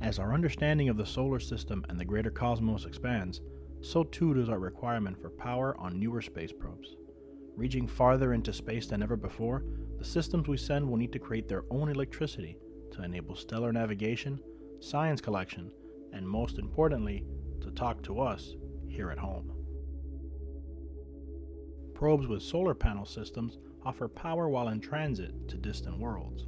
As our understanding of the solar system and the greater cosmos expands, so too does our requirement for power on newer space probes. Reaching farther into space than ever before, the systems we send will need to create their own electricity to enable stellar navigation, science collection, and most importantly, to talk to us here at home. Probes with solar panel systems offer power while in transit to distant worlds.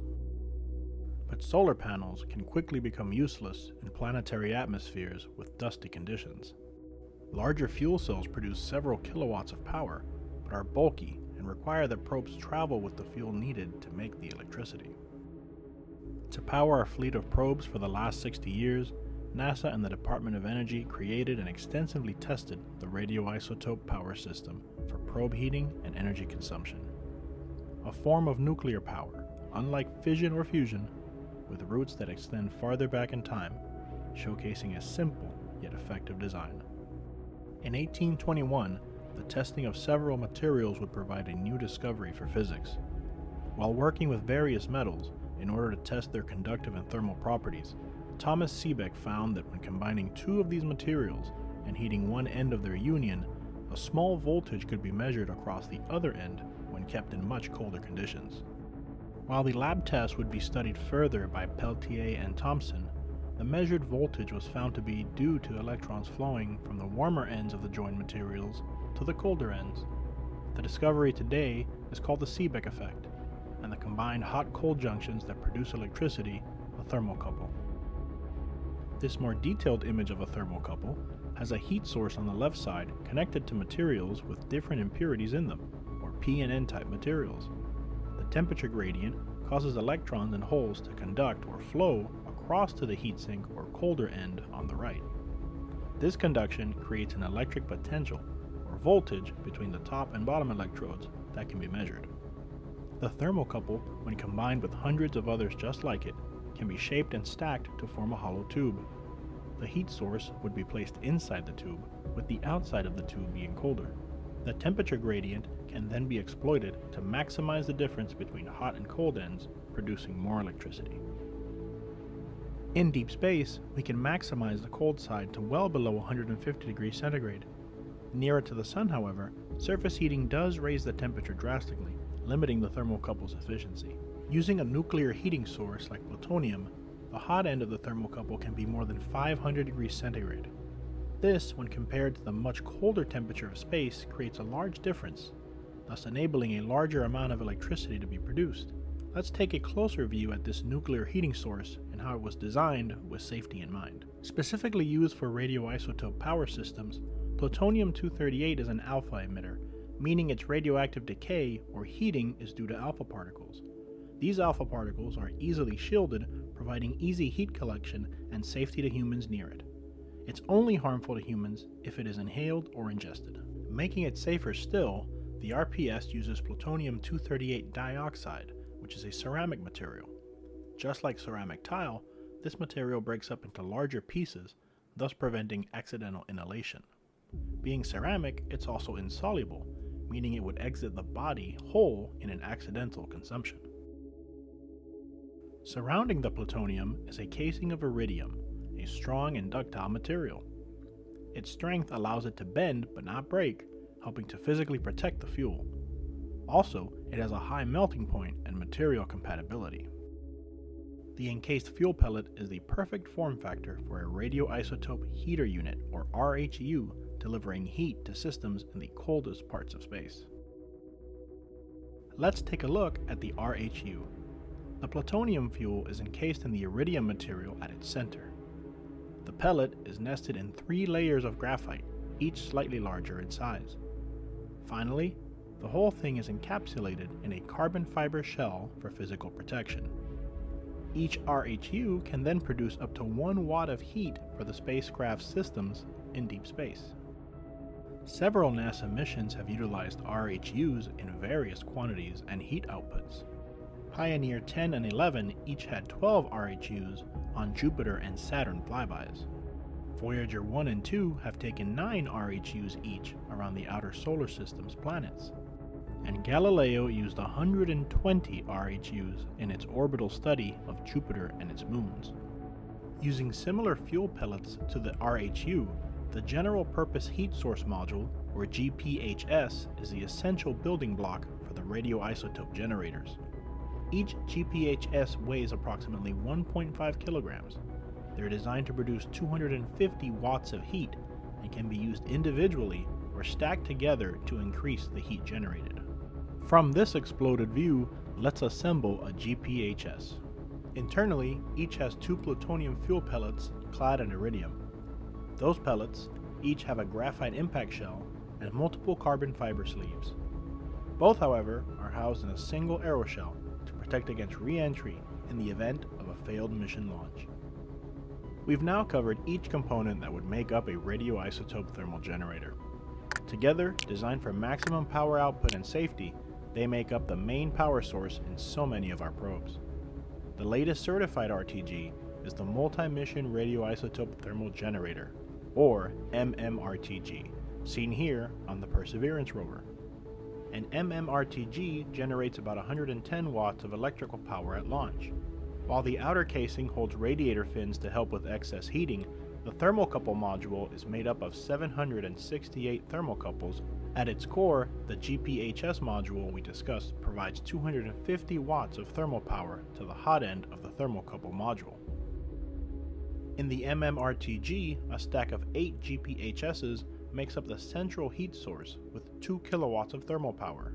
But solar panels can quickly become useless in planetary atmospheres with dusty conditions. Larger fuel cells produce several kilowatts of power, but are bulky and require that probes travel with the fuel needed to make the electricity. To power our fleet of probes for the last 60 years, NASA and the Department of Energy created and extensively tested the radioisotope power system for probe heating and energy consumption. A form of nuclear power, unlike fission or fusion, with roots that extend farther back in time, showcasing a simple yet effective design. In 1821, the testing of several materials would provide a new discovery for physics. While working with various metals in order to test their conductive and thermal properties, Thomas Seebeck found that when combining two of these materials and heating one end of their union, a small voltage could be measured across the other end when kept in much colder conditions. While the lab test would be studied further by Peltier and Thomson, the measured voltage was found to be due to electrons flowing from the warmer ends of the joined materials to the colder ends. The discovery today is called the Seebeck effect, and the combined hot-cold junctions that produce electricity, a thermocouple. This more detailed image of a thermocouple has a heat source on the left side connected to materials with different impurities in them, or P and N type materials. The temperature gradient causes electrons in holes to conduct or flow across to the heatsink or colder end on the right. This conduction creates an electric potential, or voltage, between the top and bottom electrodes that can be measured. The thermocouple, when combined with hundreds of others just like it, can be shaped and stacked to form a hollow tube. The heat source would be placed inside the tube, with the outside of the tube being colder. The temperature gradient can then be exploited to maximize the difference between hot and cold ends, producing more electricity. In deep space, we can maximize the cold side to well below 150 degrees centigrade. Nearer to the sun, however, surface heating does raise the temperature drastically, limiting the thermocouple's efficiency. Using a nuclear heating source like plutonium, the hot end of the thermocouple can be more than 500 degrees centigrade. This, when compared to the much colder temperature of space, creates a large difference, thus enabling a larger amount of electricity to be produced. Let's take a closer view at this nuclear heating source and how it was designed with safety in mind. Specifically used for radioisotope power systems, plutonium-238 is an alpha emitter, meaning its radioactive decay or heating is due to alpha particles. These alpha particles are easily shielded, providing easy heat collection and safety to humans near it. It's only harmful to humans if it is inhaled or ingested. Making it safer still, the RPS uses plutonium-238 dioxide, which is a ceramic material. Just like ceramic tile, this material breaks up into larger pieces, thus preventing accidental inhalation. Being ceramic, it's also insoluble, meaning it would exit the body whole in an accidental consumption. Surrounding the plutonium is a casing of iridium, a strong and ductile material. Its strength allows it to bend but not break, helping to physically protect the fuel. Also, it has a high melting point and material compatibility. The encased fuel pellet is the perfect form factor for a radioisotope heater unit, or RHU, delivering heat to systems in the coldest parts of space. Let's take a look at the RHU. The plutonium fuel is encased in the iridium material at its center. The pellet is nested in 3 layers of graphite, each slightly larger in size. Finally, the whole thing is encapsulated in a carbon fiber shell for physical protection. Each RHU can then produce up to 1 watt of heat for the spacecraft's systems in deep space. Several NASA missions have utilized RHUs in various quantities and heat outputs. Pioneer 10 and 11 each had 12 RHUs on Jupiter and Saturn flybys. Voyager 1 and 2 have taken 9 RHUs each around the outer solar system's planets. And Galileo used 120 RHUs in its orbital study of Jupiter and its moons. Using similar fuel pellets to the RHU, the General Purpose Heat Source Module, or GPHS, is the essential building block for the radioisotope generators. Each GPHS weighs approximately 1.5 kilograms. They're designed to produce 250 watts of heat and can be used individually or stacked together to increase the heat generated. From this exploded view, let's assemble a GPHS. Internally, each has 2 plutonium fuel pellets clad in iridium. Those pellets each have a graphite impact shell and multiple carbon fiber sleeves. Both, however, are housed in a single aeroshell to protect against re-entry in the event of a failed mission launch. We've now covered each component that would make up a radioisotope thermal generator. Together, designed for maximum power output and safety, they make up the main power source in so many of our probes. The latest certified RTG is the Multi-Mission Radioisotope Thermal Generator, or MMRTG, seen here on the Perseverance rover. An MMRTG generates about 110 watts of electrical power at launch. While the outer casing holds radiator fins to help with excess heating, the thermocouple module is made up of 768 thermocouples. At its core, the GPHS module we discussed provides 250 watts of thermal power to the hot end of the thermocouple module. In the MMRTG, a stack of 8 GPHSs makes up the central heat source with 2 kilowatts of thermal power.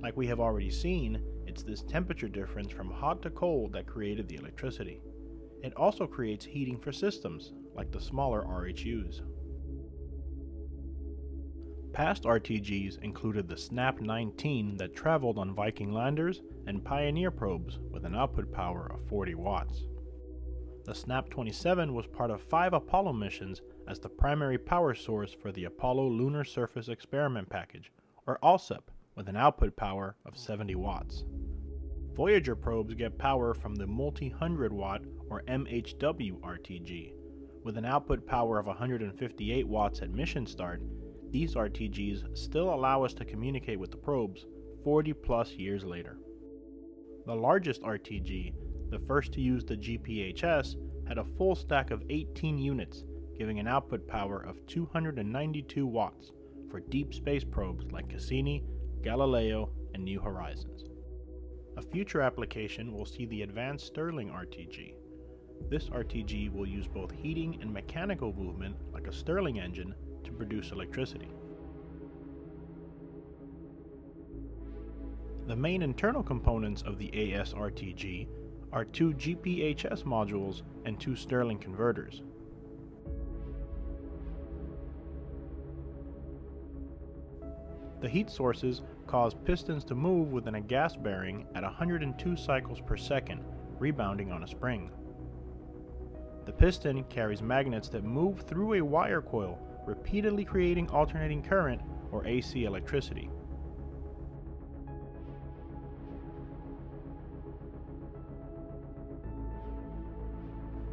Like we have already seen, it's this temperature difference from hot to cold that created the electricity. It also creates heating for systems, like the smaller RHUs. Past RTGs included the SNAP 19 that traveled on Viking landers and Pioneer probes with an output power of 40 watts. The SNAP 27 was part of 5 Apollo missions as the primary power source for the Apollo Lunar Surface Experiment Package, or ALSEP, with an output power of 70 watts. Voyager probes get power from the multi-100 watt or MHW RTG. With an output power of 158 watts at mission start, these RTGs still allow us to communicate with the probes 40 plus years later. The largest RTG, the first to use the GPHS, had a full stack of 18 units, giving an output power of 292 watts for deep space probes like Cassini, Galileo, and New Horizons. A future application will see the advanced Stirling RTG. This RTG will use both heating and mechanical movement like a Stirling engine to produce electricity. The main internal components of the ASRTG are 2 GPHS modules and 2 Stirling converters. The heat sources cause pistons to move within a gas bearing at 102 cycles per second, rebounding on a spring. The piston carries magnets that move through a wire coil, repeatedly creating alternating current or AC electricity.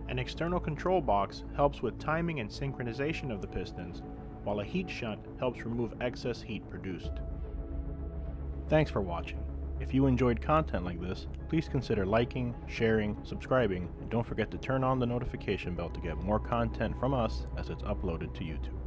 An external control box helps with timing and synchronization of the pistons, while a heat shunt helps remove excess heat produced. Thanks for watching. If you enjoyed content like this, please consider liking, sharing, subscribing, and don't forget to turn on the notification bell to get more content from us as it's uploaded to YouTube.